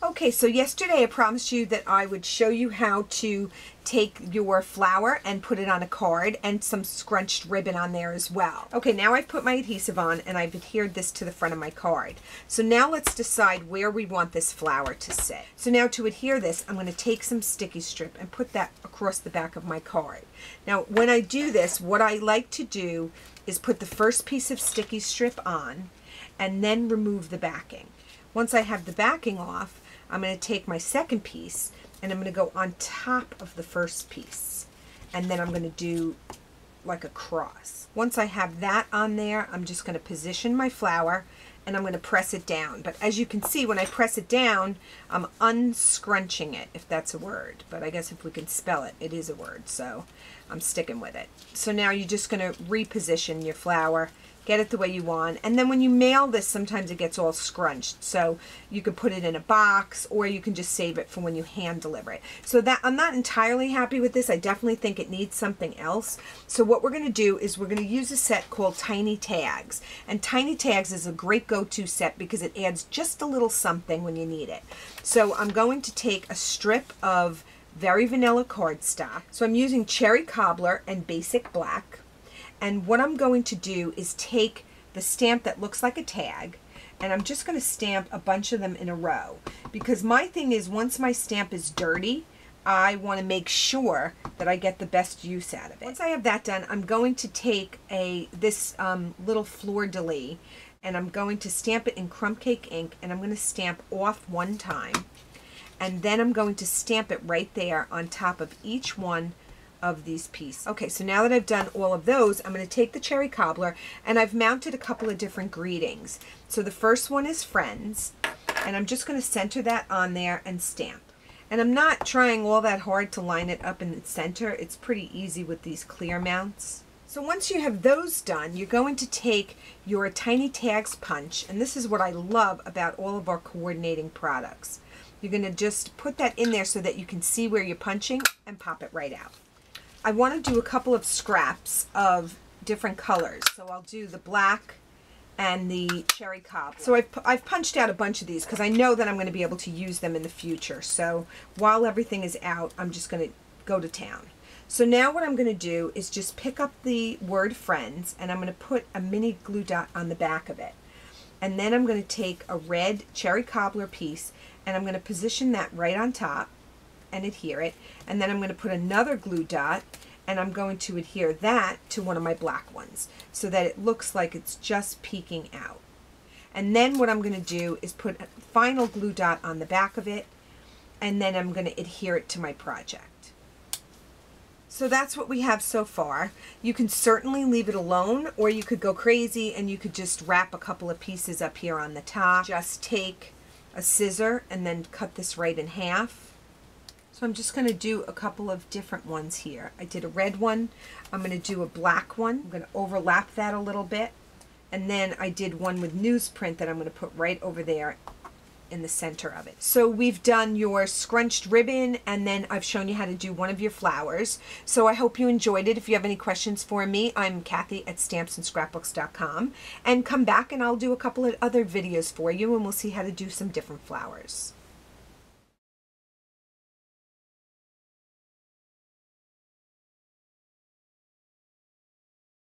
Okay, so yesterday I promised you that I would show you how to take your flower and put it on a card and some scrunched ribbon on there as well. Okay, now I've put my adhesive on and I've adhered this to the front of my card. So now let's decide where we want this flower to sit. So now to adhere this, I'm going to take some sticky strip and put that across the back of my card. Now when I do this, what I like to do is put the first piece of sticky strip on and then remove the backing. Once I have the backing off, I'm going to take my second piece and I'm going to go on top of the first piece, and then I'm going to do like a cross. Once I have that on there, I'm just going to position my flower and I'm going to press it down. But as you can see, when I press it down, I'm unscrunching it, if that's a word. But I guess if we can spell it, it is a word, so I'm sticking with it. So now you're just going to reposition your flower, get it the way you want, and then when you mail this, sometimes it gets all scrunched, so you could put it in a box or you can just save it for when you hand deliver it. So that I'm not entirely happy with this. I definitely think it needs something else. So what we're going to do is we're going to use a set called Tiny Tags, and Tiny Tags is a great go-to set because it adds just a little something when you need it. So I'm going to take a strip of very vanilla cardstock. So I'm using Cherry Cobbler and Basic Black. And what I'm going to do is take the stamp that looks like a tag, and I'm just going to stamp a bunch of them in a row. Because my thing is, once my stamp is dirty, I want to make sure that I get the best use out of it. Once I have that done, I'm going to take this little fleur-de-lis, and I'm going to stamp it in crumb cake ink, and I'm going to stamp off one time. And then I'm going to stamp it right there on top of each one of these pieces. Okay, so now that I've done all of those, I'm going to take the Cherry Cobbler, and I've mounted a couple of different greetings. So the first one is Friends, and I'm just going to center that on there and stamp. And I'm not trying all that hard to line it up in the center. It's pretty easy with these clear mounts. So once you have those done, you're going to take your Tiny Tags punch, and this is what I love about all of our coordinating products. You're going to just put that in there so that you can see where you're punching and pop it right out. I want to do a couple of scraps of different colors. So I'll do the black and the Cherry Cobbler. So I've punched out a bunch of these because I know that I'm going to be able to use them in the future. So while everything is out, I'm just going to go to town. So now what I'm going to do is just pick up the word Friends, and I'm going to put a mini glue dot on the back of it. And then I'm going to take a red Cherry Cobbler piece, and I'm going to position that right on top and adhere it, and then I'm going to put another glue dot and I'm going to adhere that to one of my black ones so that it looks like it's just peeking out. And then what I'm going to do is put a final glue dot on the back of it, and then I'm going to adhere it to my project. So that's what we have so far. You can certainly leave it alone, or you could go crazy and you could just wrap a couple of pieces up here on the top. Just take a scissor and then cut this right in half. So I'm just going to do a couple of different ones here. I did a red one. I'm going to do a black one. I'm going to overlap that a little bit. And then I did one with newsprint that I'm going to put right over there in the center of it. So we've done your scrunched ribbon, and then I've shown you how to do one of your flowers. So I hope you enjoyed it. If you have any questions for me, I'm Kathy at StampsAndScrapbooks.com. And come back and I'll do a couple of other videos for you, and we'll see how to do some different flowers.